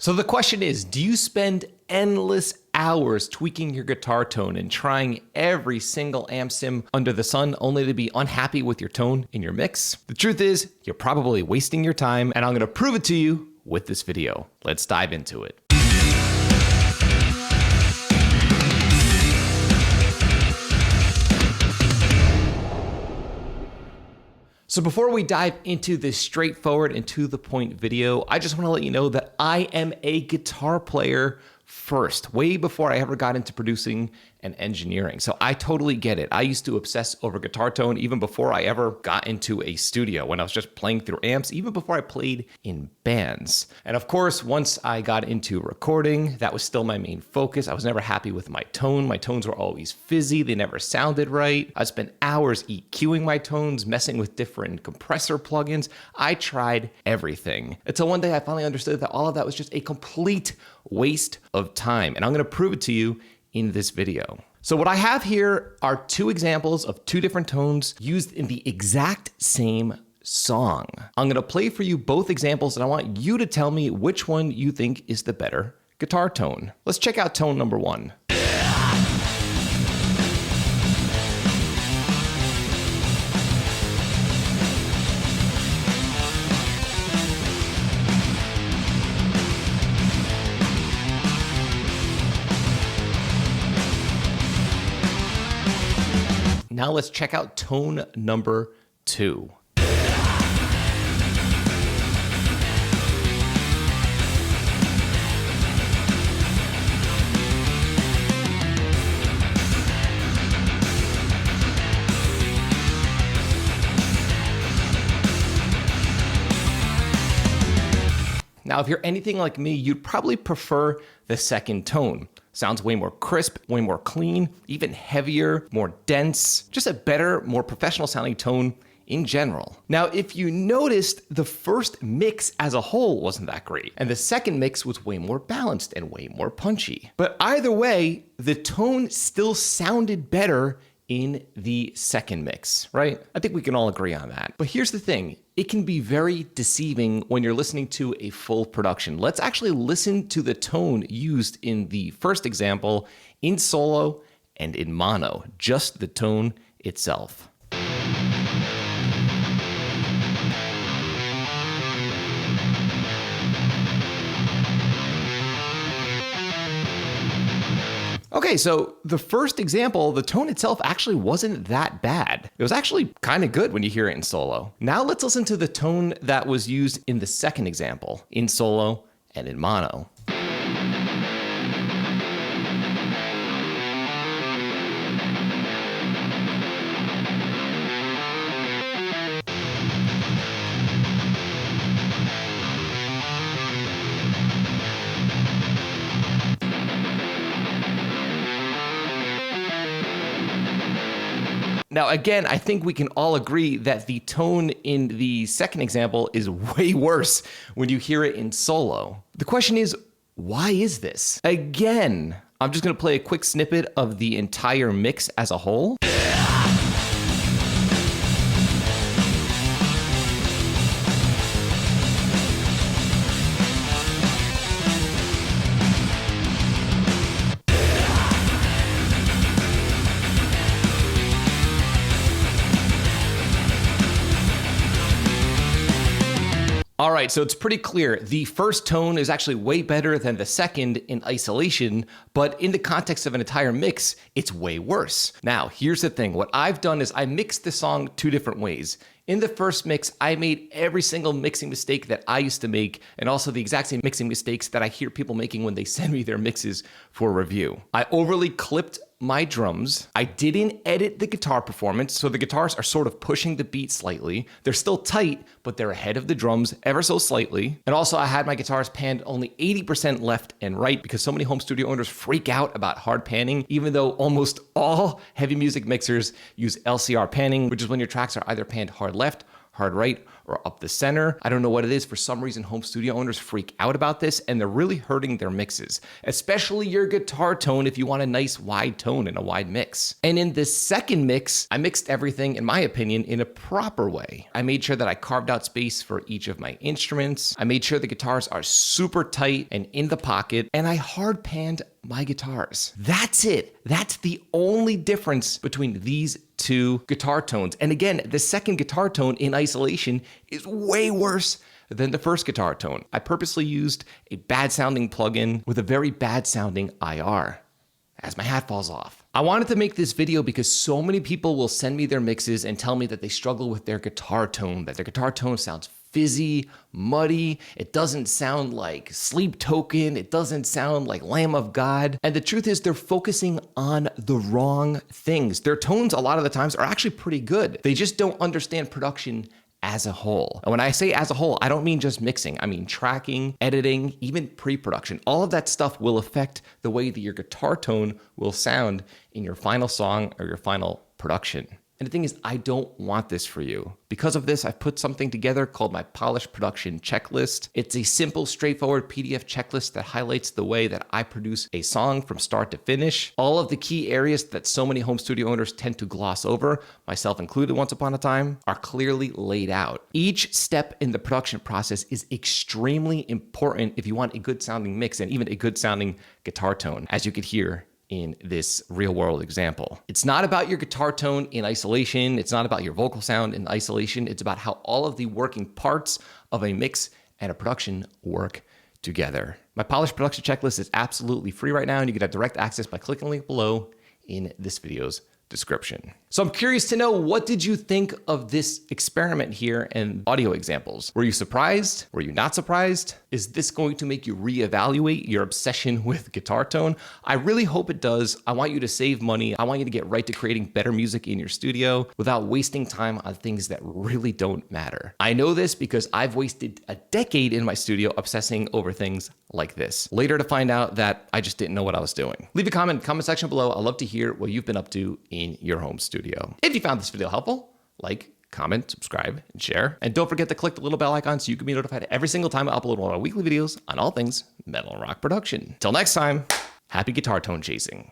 So the question is, do you spend endless hours tweaking your guitar tone and trying every single amp sim under the sun only to be unhappy with your tone in your mix? The truth is, you're probably wasting your time, and I'm gonna prove it to you with this video. Let's dive into it. So before we dive into this straightforward and to the point video, I just want to let you know that I am a guitar player first, way before I ever got into producing and engineering. So I totally get it. I used to obsess over guitar tone even before I ever got into a studio, when I was just playing through amps, even before I played in bands. And of course, once I got into recording, that was still my main focus. I was never happy with my tone. My tones were always fizzy. They never sounded right. I spent hours EQing my tones, messing with different compressor plugins. I tried everything until one day I finally understood that all of that was just a complete waste of time. And I'm going to prove it to you in this video. So what I have here are two examples of two different tones used in the exact same song. I'm going to play for you both examples, and I want you to tell me which one you think is the better guitar tone. Let's check out tone number one. Now let's check out tone number two. Now, if you're anything like me, you'd probably prefer the second tone. Sounds way more crisp, way more clean, even heavier, more dense, just a better, more professional sounding tone in general. Now, if you noticed, the first mix as a whole wasn't that great, and the second mix was way more balanced and way more punchy. But either way, the tone still sounded better in the second mix, right? I think we can all agree on that. But here's the thing. It can be very deceiving when you're listening to a full production. Let's actually listen to the tone used in the first example in solo and in mono, just the tone itself. Okay, so the first example, the tone itself actually wasn't that bad. It was actually kind of good when you hear it in solo. Now let's listen to the tone that was used in the second example, in solo and in mono. Now, again, I think we can all agree that the tone in the second example is way worse when you hear it in solo. The question is, why is this? Again, I'm just gonna play a quick snippet of the entire mix as a whole. All right, so it's pretty clear. The first tone is actually way better than the second in isolation, but in the context of an entire mix, it's way worse. Now, here's the thing. What I've done is I mixed the song two different ways. In the first mix, I made every single mixing mistake that I used to make, and also the exact same mixing mistakes that I hear people making when they send me their mixes for review. I overly clipped my drums. I didn't edit the guitar performance, so the guitars are sort of pushing the beat slightly. They're still tight, but they're ahead of the drums ever so slightly. And also I had my guitars panned only 80% left and right because so many home studio owners freak out about hard panning, even though almost all heavy music mixers use LCR panning, which is when your tracks are either panned hard left, hard right, or up the center. I don't know what it is. For some reason, home studio owners freak out about this, and they're really hurting their mixes, especially your guitar tone if you want a nice wide tone and a wide mix. And in this second mix, I mixed everything, in my opinion, in a proper way. I made sure that I carved out space for each of my instruments. I made sure the guitars are super tight and in the pocket, and I hard panned my guitars. That's it. That's the only difference between these two guitar tones. And again, the second guitar tone in isolation is way worse than the first guitar tone. I purposely used a bad sounding plugin with a very bad sounding IR as my hat falls off. I wanted to make this video because so many people will send me their mixes and tell me that they struggle with their guitar tone, that their guitar tone sounds fizzy, muddy, it doesn't sound like Sleep Token, it doesn't sound like Lamb of God. And the truth is they're focusing on the wrong things. Their tones a lot of the times are actually pretty good. They just don't understand production as a whole. And when I say as a whole, I don't mean just mixing. I mean tracking, editing, even pre-production. All of that stuff will affect the way that your guitar tone will sound in your final song or your final production. And the thing is, I don't want this for you. Because of this, I've put something together called my Polished Production Checklist. It's a simple, straightforward PDF checklist that highlights the way that I produce a song from start to finish. All of the key areas that so many home studio owners tend to gloss over, myself included once upon a time, are clearly laid out. Each step in the production process is extremely important if you want a good sounding mix and even a good sounding guitar tone, as you could hear in this real world example. It's not about your guitar tone in isolation. It's not about your vocal sound in isolation. It's about how all of the working parts of a mix and a production work together. My Polished Production Checklist is absolutely free right now, and you can have direct access by clicking the link below in this video's description. So I'm curious to know, what did you think of this experiment here and audio examples? Were you surprised? Were you not surprised? Is this going to make you reevaluate your obsession with guitar tone? I really hope it does. I want you to save money. I want you to get right to creating better music in your studio without wasting time on things that really don't matter. I know this because I've wasted a decade in my studio obsessing over things like this, later to find out that I just didn't know what I was doing. Leave a comment in the comment section below. I'd love to hear what you've been up to in your home studio. If you found this video helpful, like, comment, subscribe, and share. And don't forget to click the little bell icon so you can be notified every single time I upload one of our weekly videos on all things metal and rock production. Till next time, happy guitar tone chasing.